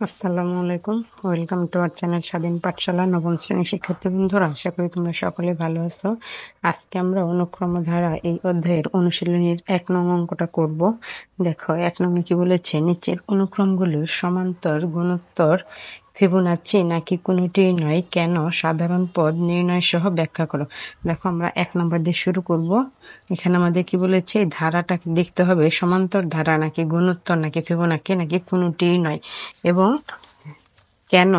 আসসালামু আলাইকুম, welcome to our channel স্বাধীন পাঠশালা। নবম শ্রেণীর শিক্ষার্থী বন্ধুরা, আশা করি তোমরা সকলে ভালো আছো। আজকে আমরা অনুক্রম ধারা এই অধ্যায়ের অনুশীলনীর 1 নং অঙ্কটা করব। দেখো 1 নং কি বলেছে, নিচের অনুক্রমগুলোর সমান্তর গুণোত্তর ফিবোনাচ্চি নাকি কোনোটিই নয়, কেন, সাধারণ পদ নির্ণয় সহ ব্যাখ্যা করো। দেখো আমরা 1 নম্বর দিয়ে শুরু করব। এখানে আমাদের কি বলেছে, এই ধারাটাকে দেখতে হবে সমান্তর ধারা নাকি গুণোত্তর নাকি ফিবোনাচ্চি নাকি কোনোটিই নয়, এবং কেন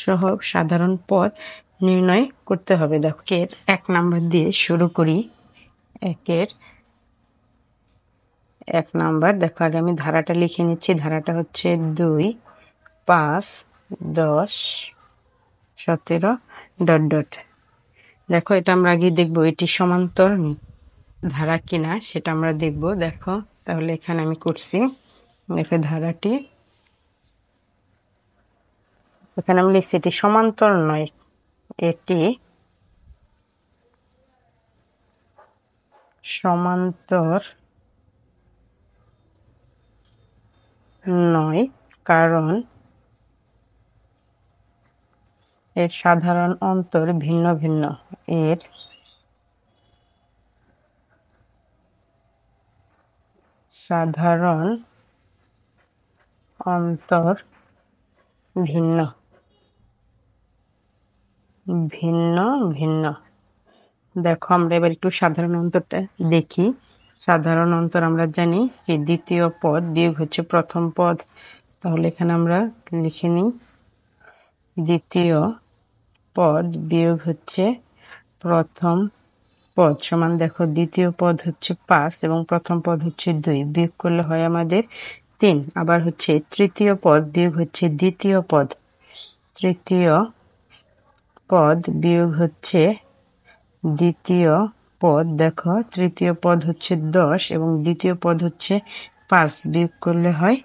সহ সাধারণ পদ নির্ণয় করতে হবে। দেখো এর 1 নম্বর দিয়ে শুরু করি। 1 নম্বর দেখো, আগে আমি ধারাটা লিখে নিচ্ছি। ধারাটা হচ্ছে 2, 5, 10, 17 ... দেখো এটা আমরা আগে দেখবো এটি সমান্তর ধারা কিনা, সেটা আমরা দেখব। দেখো তাহলে এখানে আমি করছি, দেখো ধারাটি এখানে আমি লিখছি এটি সমান্তর নয়, এটি সমান্তর নয়, কারণ এর সাধারণ অন্তর ভিন্ন ভিন্ন। এর সাধারণ অন্তর ভিন্ন ভিন্ন ভিন্ন। দেখো আমরা এবার একটু সাধারণ অন্তরটা দেখি। সাধারণ অন্তর আমরা জানি কি, দ্বিতীয় পদ বিয়োগ হচ্ছে প্রথম পদ। তাহলে এখানে আমরা লিখে নিই, দ্বিতীয় পদ বিয়োগ হচ্ছে প্রথম পদ সমান, দেখো দ্বিতীয় পদ হচ্ছে 5 এবং প্রথম পদ হচ্ছে 2, বিয়োগ করলে হয় আমাদের 3। আবার হচ্ছে তৃতীয় পদ বিয়োগ হচ্ছে দ্বিতীয় পদ, তৃতীয় পদ বিয়োগ হচ্ছে দ্বিতীয় পদ। দেখো তৃতীয় পদ হচ্ছে 10 এবং দ্বিতীয় পদ হচ্ছে 5, বিয়োগ করলে হয়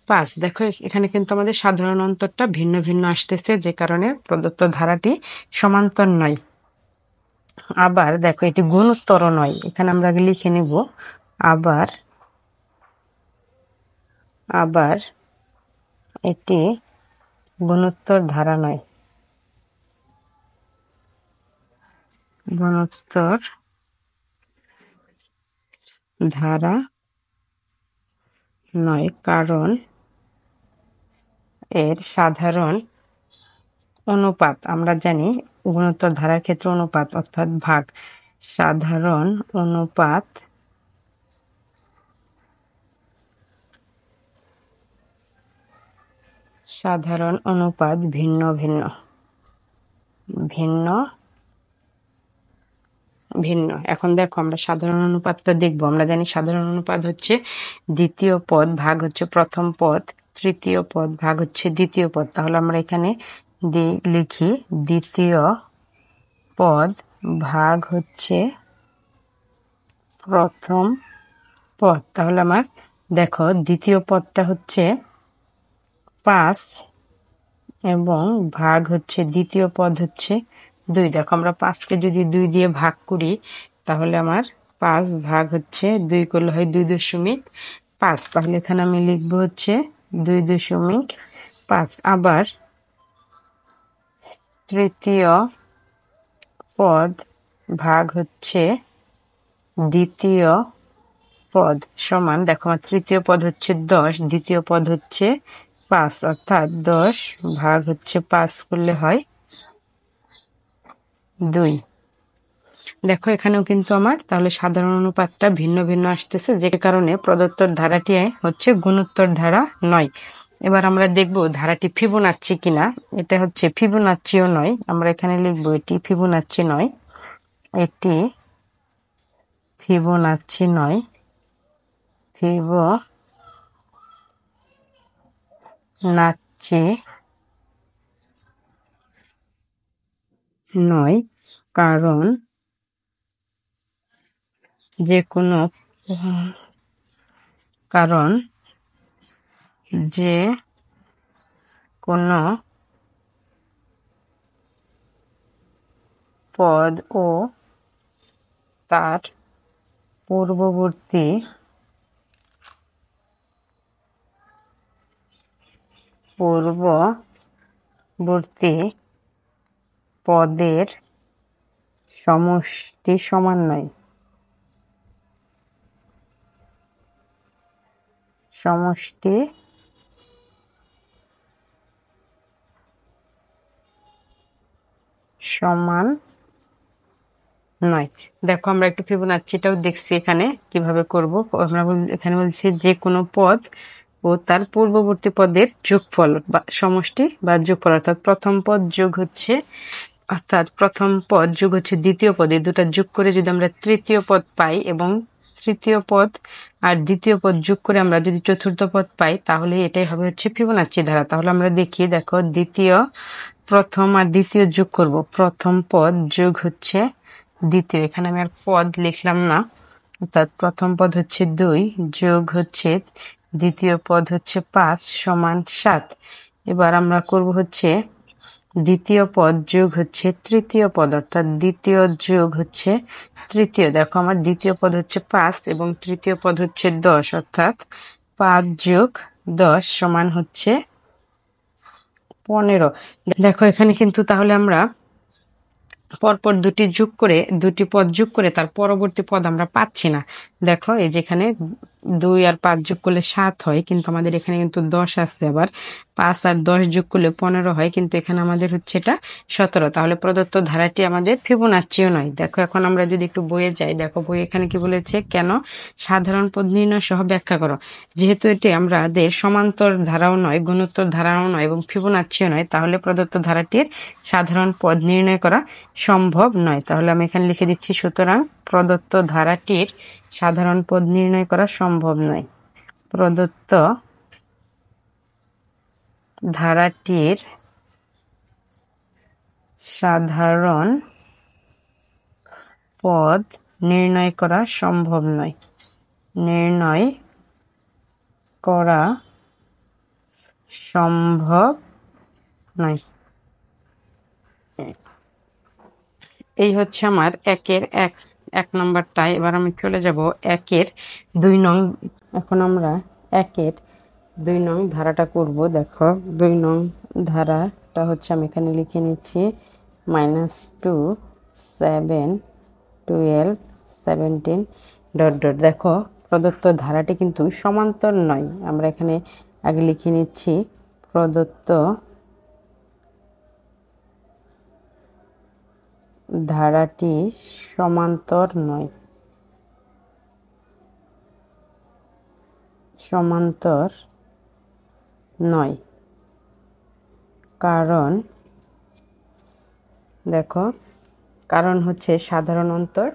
5। দেখো এখানে কিন্তু আমাদের সাধারণ অন্তরটা ভিন্ন ভিন্ন আসতেছে, যে কারণে প্রদত্ত ধারাটি সমান্তর নয়। আবার দেখো এটি গুণোত্তর নয়, এখানে আমরা আগে লিখে নিব। আবার আবার এটি গুণোত্তর ধারা নয়, গুণোত্তর ধারা নয়, কারণ এর সাধারণ অনুপাত আমরা জানি, গুণোত্তর ধারার ক্ষেত্রে অনুপাত অর্থাৎ ভাগ। সাধারণ অনুপাত সাধারণ অনুপাত ভিন্ন ভিন্ন ভিন্ন ভিন্ন। এখন দেখো আমরা সাধারণ অনুপাতটা দেখবো। আমরা জানি সাধারণ অনুপাত হচ্ছে দ্বিতীয় পদ ভাগ হচ্ছে প্রথম পদ, তৃতীয় পদ ভাগ হচ্ছে দ্বিতীয় পদ। তাহলে আমরা এখানে লিখি দ্বিতীয় পদ ভাগ হচ্ছে প্রথম পদ। তাহলে আমার দেখো দ্বিতীয় পদটা হচ্ছে 5 এবং ভাগ হচ্ছে দ্বিতীয় পদ হচ্ছে 2। দেখো আমরা 5কে যদি 2 দিয়ে ভাগ করি, তাহলে আমার 5 ভাগ হচ্ছে 2 করলে হয় 2.5। তাহলে এখানে আমি লিখবো হচ্ছে 2.5। আবার তৃতীয় পদ ভাগ হচ্ছে দ্বিতীয় পদ সমান, দেখো আমার তৃতীয় পদ হচ্ছে 10, দ্বিতীয় পদ হচ্ছে 5, অর্থাৎ 10 ভাগ হচ্ছে 5 করলে হয় 2। দেখো এখানেও কিন্তু আমার তাহলে সাধারণ অনুপাতটা ভিন্ন ভিন্ন আসতেছে, যে কারণে প্রদত্ত ধারাটি হচ্ছে গুণোত্তর ধারা নয়। এবার আমরা দেখব ধারাটি ফিবোনাচ্চি কিনা। এটা হচ্ছে ফিবোনাচ্চিও নয়, আমরা এখানে লিখবো এটি ফিবোনাচ্চি নয়, এটি ফিবোনাচ্চি নয়, ফিবোনাচ্চি নয়, কারণ যে কোনো কারণ যে কোনো পদ ও তার পূর্ববর্তী পূর্ববর্তী পদের সমষ্টি সমান নয়। সমষ্টি সমান নয়। দেখো আমরা একটু ফিবোনাচ্চিটাও দেখছি এখানে কিভাবে করব। আমরা এখানে বলছি যে কোনো পদ ও তার পূর্ববর্তী পদের যোগফল বা সমষ্টি বা যোগফল, অর্থাৎ প্রথম পদ যোগ হচ্ছে দ্বিতীয় পদ, এই দুটা যোগ করে যদি আমরা তৃতীয় পদ পাই এবং তৃতীয় পদ আর দ্বিতীয় পদ যোগ করে আমরা যদি চতুর্থ পদ পাই, তাহলে এটাই হবে হচ্ছে ফিবোনাচ্চি ধারা। তাহলে আমরা দেখি, দেখো প্রথম আর দ্বিতীয় যোগ করব। প্রথম পদ যোগ হচ্ছে দ্বিতীয়, এখানে আমি আর পদ লিখলাম না, অর্থাৎ প্রথম পদ হচ্ছে 2 যোগ হচ্ছে দ্বিতীয় পদ হচ্ছে 5 সমান 7। এবার আমরা করব হচ্ছে দ্বিতীয় পদ যোগ হচ্ছে তৃতীয় পদ, অর্থাৎ দ্বিতীয় যোগ হচ্ছে তৃতীয়। দেখো আমার দ্বিতীয় পদ হচ্ছে 5 এবং তৃতীয় পদ হচ্ছে 10, অর্থাৎ 5 যোগ 10 সমান হচ্ছে 15। দেখো এখানে কিন্তু তাহলে আমরা পরপর দুটি পদ যোগ করে তার পরবর্তী পদ আমরা পাচ্ছি না। দেখো এই যেখানে 2 আর 5 যোগ করলে 7 হয়, কিন্তু আমাদের এখানে কিন্তু 10 আছে। আবার 5 আর 10 যোগ করলে 15 হয়, কিন্তু এখানে আমাদের হচ্ছে এটা 17। তাহলে প্রদত্ত ধারাটি আমাদের ফিবোনাচ্চিও নয়। দেখো এখন আমরা যদি একটু বইয়ে যাই, দেখো বই এখানে কি বলেছে, কেন সাধারণ পদ নির্ণয় সহ ব্যাখ্যা করো। যেহেতু এটি আমাদের সমান্তর ধারাও নয়, গুণোত্তর ধারাও নয় এবং ফিবোনাচ্চিও নয়, তাহলে প্রদত্ত ধারাটির সাধারণ পদ নির্ণয় করা সম্ভব নয়। তাহলে আমি এখানে লিখে দিচ্ছি, সুতরাং প্রদত্ত ধারাটির সাধারণ পদ নির্ণয় করা সম্ভব নয়। প্রদত্ত ধারাটির সাধারণ পদ নির্ণয় করা সম্ভব নয়। নির্ণয় করা সম্ভব নয়। এই হচ্ছে আমার এক নম্বরটায়। এবার আমি চলে যাব 2 নং। এখন আমরা 2 নং ধারাটা করব। দেখো 2 নং ধারাটা হচ্ছে, আমি এখানে লিখে নিচ্ছি -2 7 12 17 ... দেখো প্রদত্ত ধারাটি কিন্তু সমান্তর নয়। আমরা এখানে আগে লিখে নিচ্ছি প্রদত্ত ধারাটি সমান্তর নয়। সমান্তর নয় কারণ, দেখো কারণ হচ্ছে সাধারণ অন্তর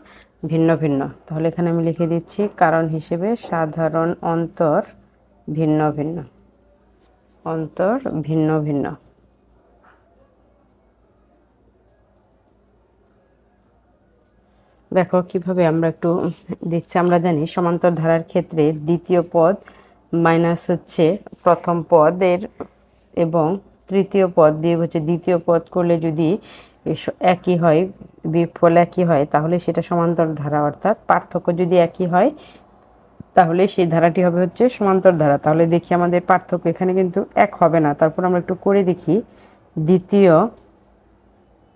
ভিন্ন ভিন্ন। তাহলে এখানে আমি লিখে দিচ্ছি কারণ হিসেবে সাধারণ অন্তর ভিন্ন ভিন্ন। অন্তর ভিন্ন ভিন্ন। দেখো কিভাবে আমরা একটু দেখছি। আমরা জানি সমান্তর ধারার ক্ষেত্রে দ্বিতীয় পদ মাইনাস হচ্ছে প্রথম পদের এবং তৃতীয় পদ বিয়োগ হচ্ছে দ্বিতীয় পদ করলে যদি একই হয়, বিয়োগফল একই হয়, তাহলে সেটা সমান্তর ধারা। অর্থাৎ পার্থক্য যদি একই হয়, তাহলে সেই ধারাটি হবে হচ্ছে সমান্তর ধারা। তাহলে দেখি আমাদের পার্থক্য এখানে কিন্তু এক হবে না। তারপর আমরা একটু করে দেখি, দ্বিতীয়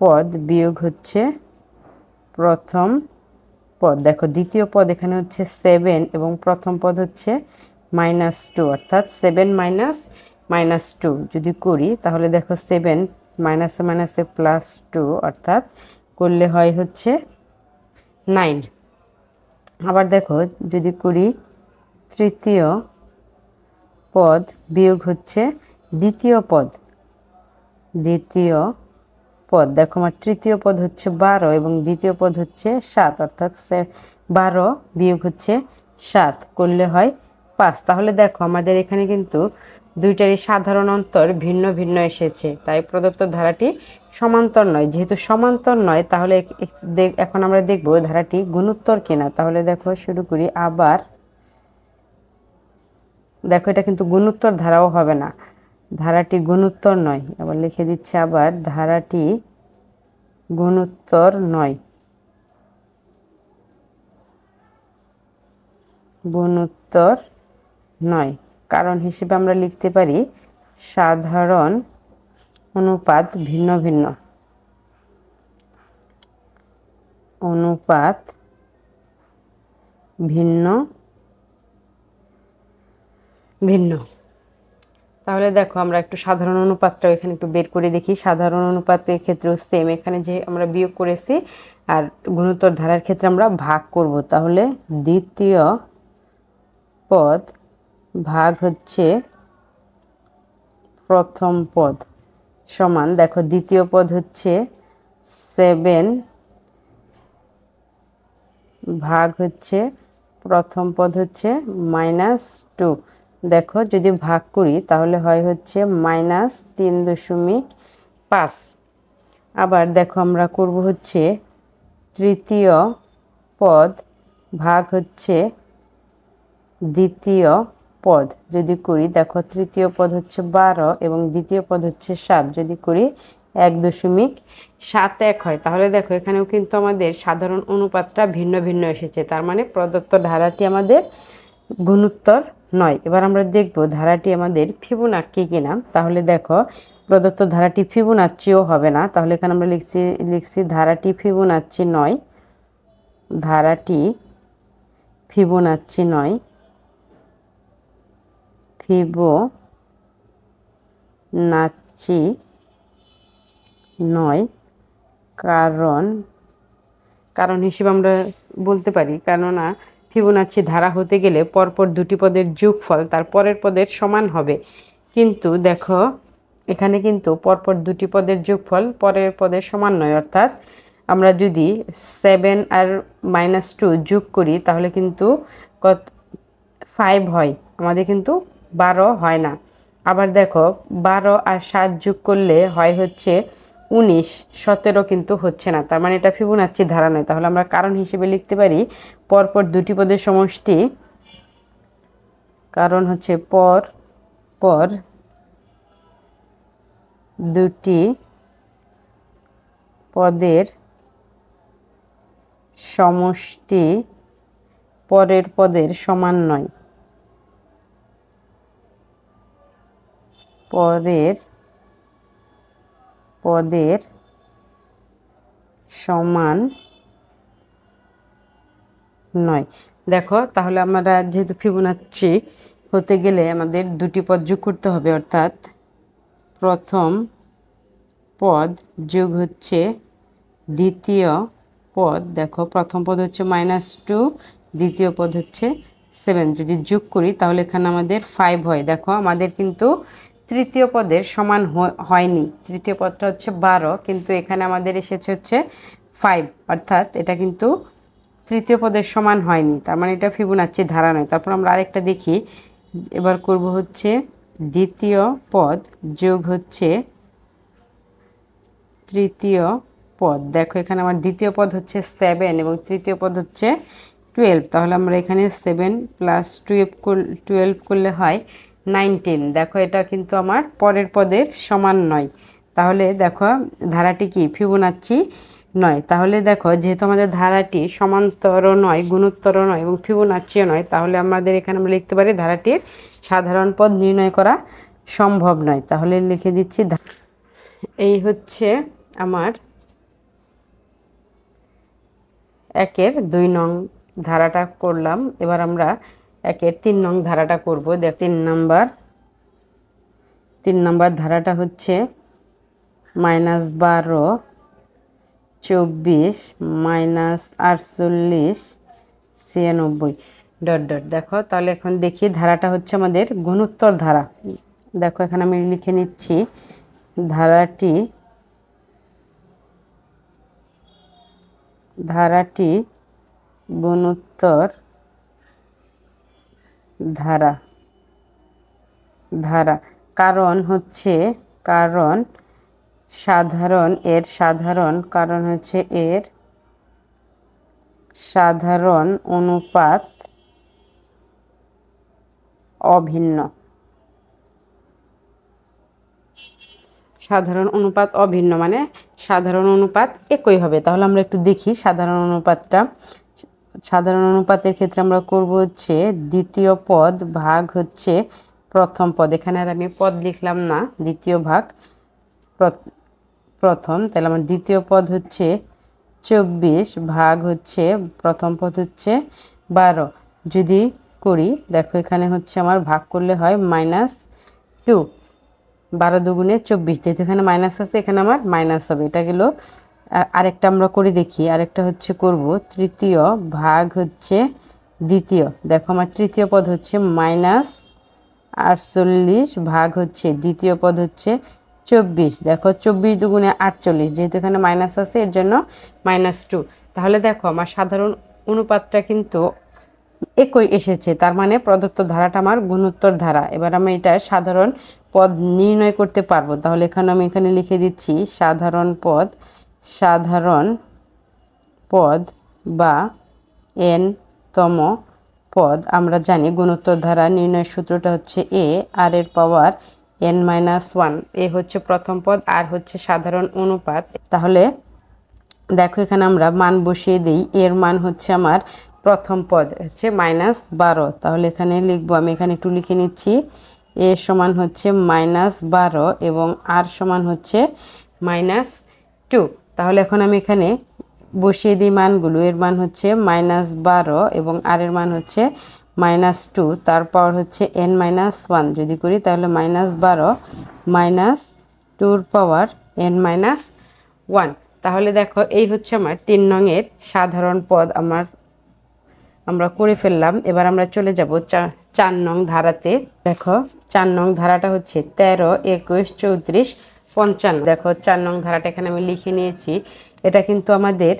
পদ বিয়োগ হচ্ছে প্রথম পদ। দেখো দ্বিতীয় পদ এখানে হচ্ছে 7 এবং প্রথম পদ হচ্ছে -2, অর্থাৎ 7 -2 যদি করি, তাহলে দেখো 7 মাইনাসে মাইনাসে +2, অর্থাৎ করলে হয় হচ্ছে 9। আবার দেখো যদি করি তৃতীয় পদ বিয়োগ হচ্ছে দ্বিতীয় পদ। দেখো আমার তৃতীয় পদ হচ্ছে 12 এবং দ্বিতীয় পদ হচ্ছে 7, অর্থাৎ 12 বিয়োগ হচ্ছে 7 করলে হয় 5। তাহলে দেখো আমাদের এখানে কিন্তু দুইটারই সাধারণ অন্তর ভিন্ন ভিন্ন এসেছে, তাই প্রদত্ত ধারাটি সমান্তর নয়। যেহেতু সমান্তর নয়, তাহলে এখন আমরা দেখব ধারাটি গুণোত্তর কিনা। তাহলে দেখো শুরু করি। আবার দেখো এটা কিন্তু গুণোত্তর ধারাও হবে না, ধারাটি গুণোত্তর নয়। আবার লিখে দিচ্ছি, আবার ধারাটি গুণোত্তর নয়। গুণোত্তর নয় কারণ হিসেবে আমরা লিখতে পারি সাধারণ অনুপাত ভিন্ন ভিন্ন, অনুপাত ভিন্ন ভিন্ন। তাহলে দেখো আমরা একটু সাধারণ অনুপাতটা এখানে একটু বের করে দেখি। সাধারণ অনুপাতের ক্ষেত্রেও সেম, এখানে যে আমরা বিয়োগ করেছি আর গুণোত্তর ধারার ক্ষেত্রে আমরা ভাগ করব। তাহলে দ্বিতীয় পদ ভাগ হচ্ছে প্রথম পদ সমান, দেখো দ্বিতীয় পদ হচ্ছে 7 ভাগ হচ্ছে প্রথম পদ হচ্ছে -2। দেখো যদি ভাগ করি তাহলে হয় হচ্ছে -3.5। আবার দেখো আমরা করব হচ্ছে তৃতীয় পদ ভাগ হচ্ছে দ্বিতীয় পদ। যদি করি দেখো তৃতীয় পদ হচ্ছে 12 এবং দ্বিতীয় পদ হচ্ছে 7, যদি করি 1.71 হয়। তাহলে দেখো এখানেও কিন্তু আমাদের সাধারণ অনুপাতটা ভিন্ন ভিন্ন এসেছে, তার মানে প্রদত্ত ধারাটি আমাদের গুণোত্তর নয়। এবার আমরা দেখব ধারাটি আমাদের ফিবোনাক্সি কিনা। তাহলে দেখো প্রদত্ত ধারাটি ফিবোনাচ্চিও হবে না, তাহলে এখানে আমরা লিখছি ধারাটি ফিবোনাচ্চি নয়, ধারাটি ফিবোনাচ্চি নয়, ফিবোনাচ্চি নয়। কারণ হিসেবে আমরা বলতে পারি, কেননা ফিবোনাচ্চি ধারা হতে গেলে পরপর দুটি পদের যোগফল তার পরের পদের সমান হবে। কিন্তু দেখো এখানে কিন্তু পরপর দুটি পদের যোগফল পরের পদের সমান নয়, অর্থাৎ আমরা যদি 7 আর -2 যোগ করি তাহলে কিন্তু 5 হয়, আমাদের কিন্তু 12 হয় না। আবার দেখো 12 আর 7 যোগ করলে হয় হচ্ছে 19, 17 কিন্তু হচ্ছে না, তার মানে এটা ফিবোনাচ্চি ধারা নয়। তাহলে আমরা কারণ হিসেবে লিখতে পারি পরপর দুটি পদের সমষ্টি, কারণ হচ্ছে পর দুটি পদের সমষ্টি পরের পদের সমান নয়, পরের পদের সমান নয়। দেখো তাহলে আমরা যেহেতু ফিবোনাচ্চি হতে গেলে আমাদের দুটি পদ যোগ করতে হবে, অর্থাৎ প্রথম পদ যোগ হচ্ছে দ্বিতীয় পদ। দেখো প্রথম পদ হচ্ছে -2, দ্বিতীয় পদ হচ্ছে 7, যদি যোগ করি তাহলে এখানে আমাদের 5 হয়। দেখো আমাদের কিন্তু তৃতীয় পদের সমান হয়নি, তৃতীয় পদটা হচ্ছে 12, কিন্তু এখানে আমাদের এসেছে হচ্ছে 5, অর্থাৎ এটা কিন্তু তৃতীয় পদের সমান হয়নি, তার মানে এটা ফিবোনাচ্চি ধারা নয়। তারপর আমরা আরেকটা দেখি, এবার করব হচ্ছে দ্বিতীয় পদ যোগ হচ্ছে তৃতীয় পদ। দেখো এখানে আমার দ্বিতীয় পদ হচ্ছে 7 এবং তৃতীয় পদ হচ্ছে 12, তাহলে আমরা এখানে 7 + 12 করলে হয় 19। দেখো এটা কিন্তু আমার পরের পদের সমান নয়, তাহলে দেখো ধারাটি কি ফিবোনাচ্চি নয়। তাহলে দেখো যেহেতু আমাদের ধারাটি সমান্তর নয়, গুণোত্তর নয় এবং ফিবোনাচ্চিও নয়, তাহলে আমাদের এখানে আমরা লিখতে পারি ধারাটির সাধারণ পদ নির্ণয় করা সম্ভব নয়। তাহলে লিখে দিচ্ছি এই হচ্ছে আমার 1-এর 2 নং ধারাটা করলাম। এবার আমরা 1-এর 3 নং ধারাটা করব। দেখ 3 নাম্বার ধারাটা হচ্ছে -12, 24, -48, 96 ... দেখো তাহলে এখন দেখি ধারাটা হচ্ছে আমাদের গুণোত্তর ধারা। দেখো এখানে আমি লিখে নিচ্ছি ধারাটি গুণোত্তর ধারা। কারণ হচ্ছে এর সাধারণ অনুপাত অভিন্ন। সাধারণ অনুপাত অভিন্ন মানে সাধারণ অনুপাত একই হবে। তাহলে আমরা একটু দেখি সাধারণ অনুপাতটা। সাধারণ অনুপাতের ক্ষেত্রে আমরা করব হচ্ছে দ্বিতীয় পদ ভাগ হচ্ছে প্রথম পদ, এখানে আর আমি পদ লিখলাম না, দ্বিতীয় ভাগ প্রথম, তাহলে আমার দ্বিতীয় পদ হচ্ছে 24 ভাগ হচ্ছে প্রথম পদ হচ্ছে 12। যদি করি দেখো এখানে হচ্ছে আমার ভাগ করলে হয় -2, 12 দুগুণে 24, যেহেতু এখানে মাইনাস আছে এখানে আমার মাইনাস হবে, এটা গেল। আরেকটা আমরা করে দেখি, আরেকটা হচ্ছে করব তৃতীয় ভাগ হচ্ছে দ্বিতীয়। দেখো আমার তৃতীয় পদ হচ্ছে -48 ভাগ হচ্ছে দ্বিতীয় পদ হচ্ছে 24। দেখো 24 দুগুণে 48, যেহেতু এখানে মাইনাস আছে এর জন্য -2। তাহলে দেখো আমার সাধারণ অনুপাতটা কিন্তু একই এসেছে, তার মানে প্রদত্ত ধারাটা আমার গুণোত্তর ধারা। এবার আমি এটার সাধারণ পদ নির্ণয় করতে পারবো। তাহলে আমি এখানে লিখে দিচ্ছি সাধারণ পদ বা n তম পদ। আমরা জানি গুণোত্তর ধারা নির্ণয়ের সূত্রটা হচ্ছে a r এর পাওয়ার n-1। এ হচ্ছে প্রথম পদ, আর হচ্ছে সাধারণ অনুপাত। তাহলে দেখো এখানে আমরা মান বসিয়ে দিই, এর মান হচ্ছে আমার প্রথম পদ হচ্ছে -12। তাহলে এখানে লিখবো, আমি এখানে একটু লিখে নিচ্ছি, এ সমান হচ্ছে -12 এবং আর সমান হচ্ছে -2। তাহলে এখন আমি এখানে বসিয়ে দিই মানগুলো। এর মান হচ্ছে -12 এবং আর এর মান হচ্ছে -2, তারপর হচ্ছে n-1 যদি করি তাহলে -12 -2 পাওয়ার n-1। তাহলে দেখো এই হচ্ছে আমার 3 নংয়ের সাধারণ পদ আমরা করে ফেললাম। এবার আমরা চলে যাব 4 নং ধারাতে। দেখো 4 নং ধারাটা হচ্ছে 13, 21, 34, 55। দেখো 4 নং ধারাটা এখানে আমি লিখে নিয়েছি। এটা কিন্তু আমাদের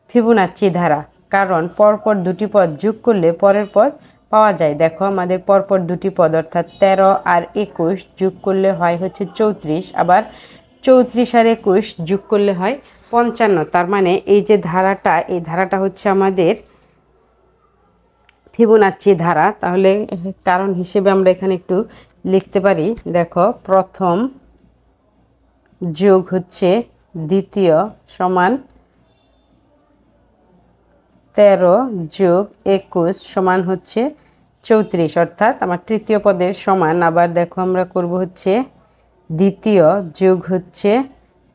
ফিবোনাচ্চি ধারা, কারণ পরপর দুটি পদ যোগ করলে পরের পদ পাওয়া যায়। দেখো আমাদের পরপর দুটি পদ অর্থাৎ 13 আর 21 যোগ করলে হয় হচ্ছে 34, আবার 34 আর 21 যোগ করলে হয় 55। তার মানে এই যে ধারাটা, এই ধারাটা হচ্ছে আমাদের ফিবোনাচ্চি ধারা। তাহলে কারণ হিসেবে আমরা এখানে একটু লিখতে পারি, দেখো প্রথম যোগ হচ্ছে দ্বিতীয় সমান 13 যোগ 21 সমান হচ্ছে 34, অর্থাৎ আমার তৃতীয় পদের সমান। আবার দেখো আমরা করব হচ্ছে দ্বিতীয় যোগ হচ্ছে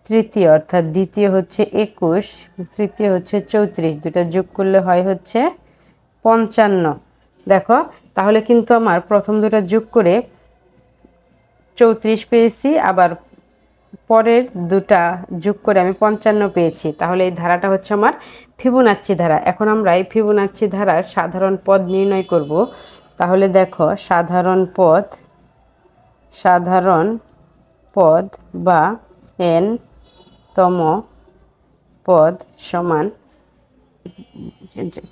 তৃতীয়, অর্থাৎ দ্বিতীয় হচ্ছে 21, তৃতীয় হচ্ছে 34, দুটো যোগ করলে হয় হচ্ছে 55। দেখো তাহলে কিন্তু আমার প্রথম দুটো যোগ করে 34 পেয়েছি, আবার পরের দুটা যোগ করে আমি 55 পেয়েছি। তাহলে এই ধারাটা হচ্ছে আমার ফিবোনাচ্চি ধারা। এখন আমরা এই ফিবোনাচ্চি ধারার সাধারণ পদ নির্ণয় করব। তাহলে দেখো সাধারণ পদ বা n তম পদ সমান,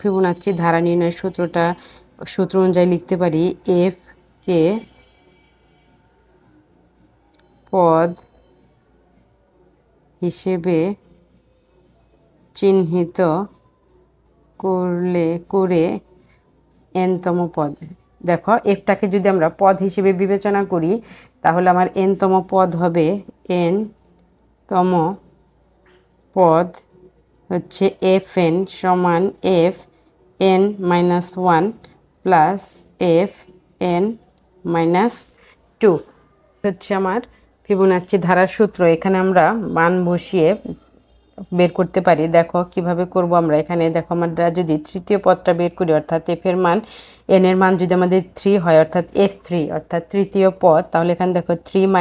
ফিবোনাচ্চি ধারা নির্ণয়ের সূত্র অনুযায়ী লিখতে পারি, f কে পদ হিসেবে চিহ্নিত করে n-তম পদ। দেখো এফটাকে যদি আমরা পদ হিসেবে বিবেচনা করি তাহলে আমার n-তম পদ হবে, n-তম পদ হচ্ছে fn সমান fn-1 প্লাস fn-2 হচ্ছে আমার ফিবোনাচ্চি ধারার সূত্র। এখানে আমরা মান বসিয়ে বের করতে পারি। দেখো কিভাবে করব আমরা। এখানে দেখো আমরা যদি তৃতীয় পদটা বের করি, অর্থাৎ f এর মান, n এর মান যদি আমাদের 3 হয় অর্থাৎ f3 অর্থাৎ তৃতীয় পদ, তাহলে এখানে দেখো 3 -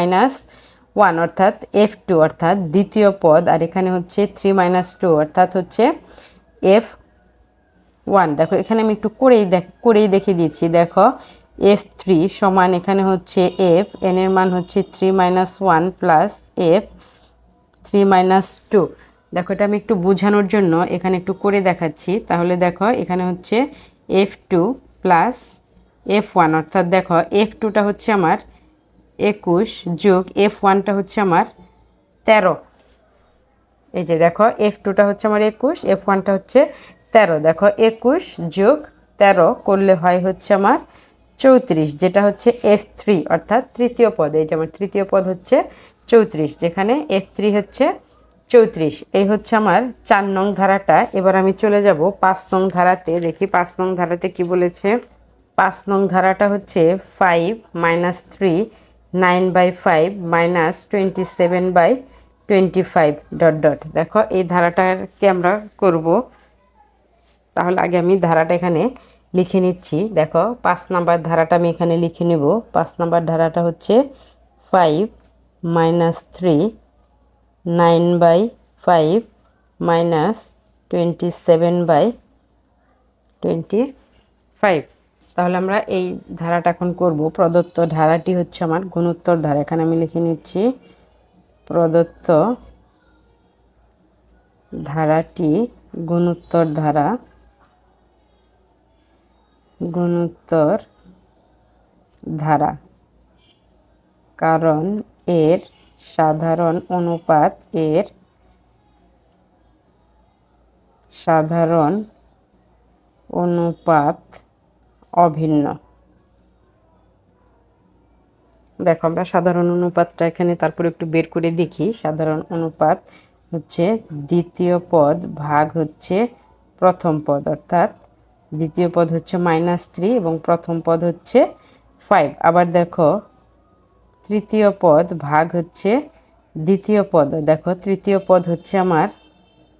1 অর্থাৎ f2 অর্থাৎ দ্বিতীয় পদ, আর এখানে হচ্ছে 3 - 2 অর্থাৎ হচ্ছে f1। দেখো এখানে আমি একটু করেই দেখে দিচ্ছি। দেখো f3 সমান এখানে হচ্ছে f, n এর মান হচ্ছে 3 - 1 প্লাস f3 - 2। দেখো এটা আমি একটু বোঝানোর জন্য এখানে একটু করে দেখাচ্ছি। তাহলে দেখো এখানে হচ্ছে f2 প্লাস f1, অর্থাৎ দেখো f2টা হচ্ছে আমার 21 যোগ f1টা হচ্ছে আমার 13। এই যে দেখো f2টা হচ্ছে আমার 21, f1টা হচ্ছে 13। দেখো 21 যোগ 13 করলে হয় হচ্ছে আমার 34, যেটা হচ্ছে f3 অর্থাৎ তৃতীয় পদ। এই যে আমার তৃতীয় পদ হচ্ছে 34, যেখানে f3 হচ্ছে 34। এই হচ্ছে আমার 4 নং ধারাটা। এবার আমি চলে যাব 5 নং ধারাতে। দেখি 5 নং ধারাতে কি বলেছে। 5 নং ধারাটা হচ্ছে 5 মাইনাস 3 9/5 মাইনাস 27/25 ডট ডট। দেখো এই ধারাটাকে আমরা করব। তাহলে আগে আমি ধারাটা এখানে লিখে নিচ্ছি। দেখো 5 নাম্বার ধারাটা আমি এখানে লিখে নেব। 5 নাম্বার ধারাটা হচ্ছে 5 মাইনাস 3 9/5 মাইনাস 27/25। তাহলে আমরা এই ধারাটা এখন করব। প্রদত্ত ধারাটি হচ্ছে আমার গুণোত্তর ধারা। এখানে আমি লিখে নিচ্ছি প্রদত্ত ধারাটি গুণোত্তর ধারা, গুণোত্তর ধারা, কারণ এর সাধারণ অনুপাত অভিন্ন। দেখো আমরা সাধারণ অনুপাতটা এখানে তারপর একটু বের করে দেখি। সাধারণ অনুপাত হচ্ছে দ্বিতীয় পদ ভাগ হচ্ছে প্রথম পদ, অর্থাৎ দ্বিতীয় পদ হচ্ছে -3 এবং প্রথম পদ হচ্ছে 5। আবার দেখো তৃতীয় পদ ভাগ হচ্ছে দ্বিতীয় পদ। দেখো তৃতীয় পদ হচ্ছে আমার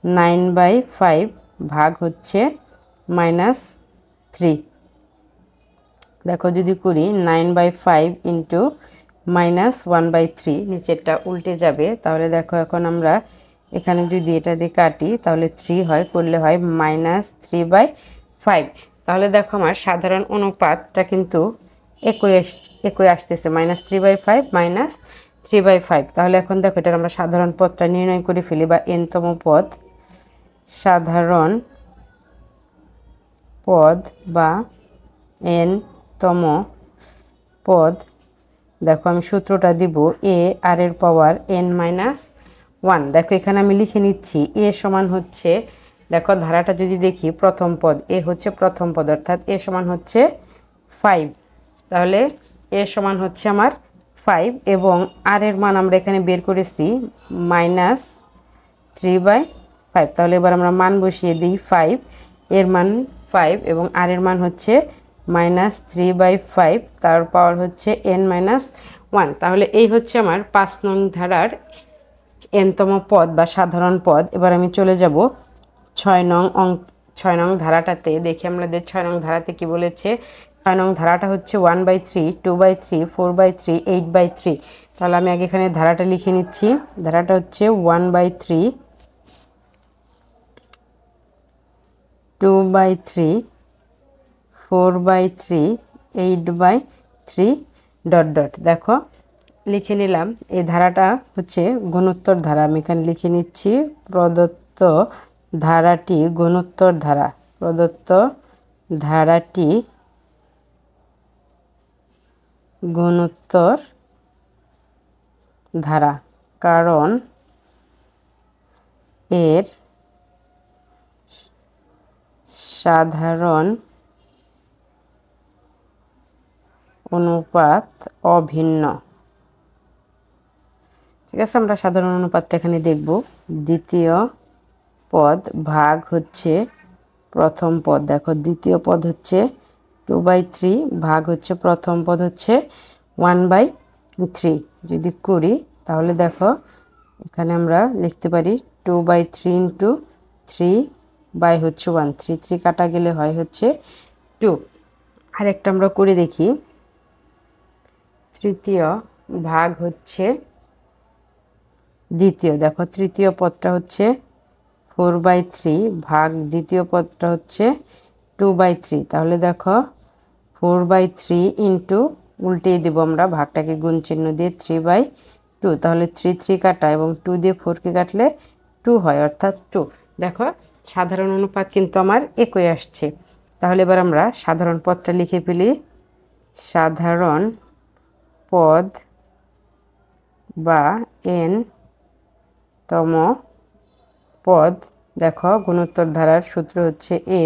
9/5 ভাগ হচ্ছে -3। দেখো যদি করি 9/5 ইন্টু -1/3, নিচেরটা উল্টে যাবে। তাহলে দেখো এখন আমরা এখানে যদি এটা দিয়ে কাটি তাহলে 3 হয়, করলে হয় -3/5। তাহলে দেখো আমার সাধারণ অনুপাতটা কিন্তু একই আসতেছে, -3/5 -3/5। তাহলে এখন দেখো এটার আমরা সাধারণ পদটা নির্ণয় করে ফেলি, বা n-তম পদ। সাধারণ পদ বা n-তম পদ, দেখো আমি সূত্রটা দিব a r এর পাওয়ার n-1। দেখো এখানে আমি লিখে নিচ্ছি a সমান হচ্ছে, দেখো ধারাটা যদি দেখি প্রথম পদ, a হচ্ছে প্রথম পদ, অর্থাৎ a সমান হচ্ছে 5। তাহলে a সমান হচ্ছে আমার 5 এবং r এর মান আমরা এখানে বের করেছি -3/5। তাহলে এবার আমরা মান বসিয়ে দিই। 5 এর মান 5 এবং r এর মান হচ্ছে -3/5, তার পাওয়ার হচ্ছে n-1। তাহলে এই হচ্ছে আমার 5 নং ধারার n-তম পদ বা সাধারণ পদ। এবার আমি চলে যাব 6 নং ধারাটাতে। দেখি আমাদের 6 নং ধারাতে কি বলেছে। 6 নং ধারাটা হচ্ছে 1/3 2/3 4/3 8/3। তাহলে আমি আগে এখানে ধারাটা লিখে নিচ্ছি। ধারাটা হচ্ছে 1/3 2/3 4/3 8/3 ডট ডট। দেখো লিখে নিলাম। এই ধারাটা হচ্ছে গুণোত্তর ধারা। আমি এখানে লিখে নিচ্ছি প্রদত্ত ধারাটি গুণোত্তর ধারা। প্রদত্ত ধারাটি গুণোত্তর ধারা, কারণ এর সাধারণ অনুপাত অভিন্ন। ঠিক আছে, আমরা সাধারণ অনুপাতটা এখানে দেখব। দ্বিতীয় পদ ভাগ হচ্ছে প্রথম পদ। দেখো দ্বিতীয় পদ হচ্ছে 2/3 ভাগ হচ্ছে প্রথম পদ হচ্ছে 1/3। যদি করি তাহলে দেখো এখানে আমরা লিখতে পারি 2/3 ইন্টু 3 হচ্ছে 1, 3 কাটা গেলে হয় হচ্ছে 2। আরেকটা আমরা করে দেখি। তৃতীয় ভাগ হচ্ছে দ্বিতীয়। দেখো তৃতীয় পদটা হচ্ছে 4/3 ভাগ দ্বিতীয় পদটা হচ্ছে 2/3। তাহলে দেখো 4/3 ইন্টু উল্টেই দেবো আমরা, ভাগটাকে গুণ চিহ্ন দিয়ে 3/2। তাহলে 3 কাটা এবং 2 দিয়ে 4কে কাটলে 2 হয়, অর্থাৎ 2। দেখো সাধারণ অনুপাত কিন্তু আমার একই আসছে। তাহলে এবার আমরা সাধারণ পদটা লিখে ফেলি। সাধারণ পদ বা n-তম পদ। দেখো গুণোত্তর ধারার সূত্র হচ্ছে a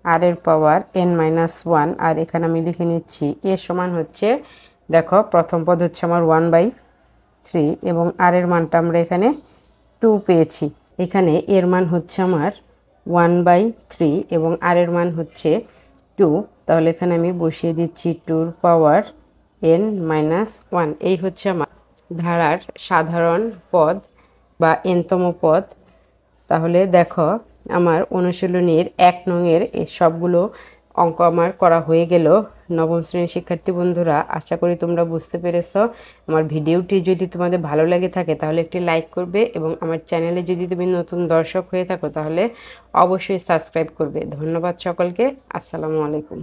r এর পাওয়ার n-1। আর এখানে আমি লিখে নিচ্ছি a সমান হচ্ছে, দেখো প্রথম পদ হচ্ছে আমার 1/3 এবং r এর মানটা আমরা এখানে 2 পেয়েছি। এখানে এর মান হচ্ছে আমার 1/3 এবং r এর মান হচ্ছে 2। তাহলে এখানে আমি বসিয়ে দিচ্ছি 2 পাওয়ার n-1। এই হচ্ছে আমার ধারার সাধারণ পদ বা nতম পদ। তাহলে দেখো আমার অনুশীলনীর 1 নংয়ের এই সবগুলো অঙ্ক আমার করা হয়ে গেল। নবম শ্রেণীর শিক্ষার্থী বন্ধুরা, আশা করি তোমরা বুঝতে পেরেছো। আমার ভিডিওটি যদি তোমাদের ভালো লাগে থাকে তাহলে একটি লাইক করবে এবং আমার চ্যানেলে যদি তুমি নতুন দর্শক হয়ে থাকো তাহলে অবশ্যই সাবস্ক্রাইব করবে। ধন্যবাদ সকলকে। আসসালামু আলাইকুম।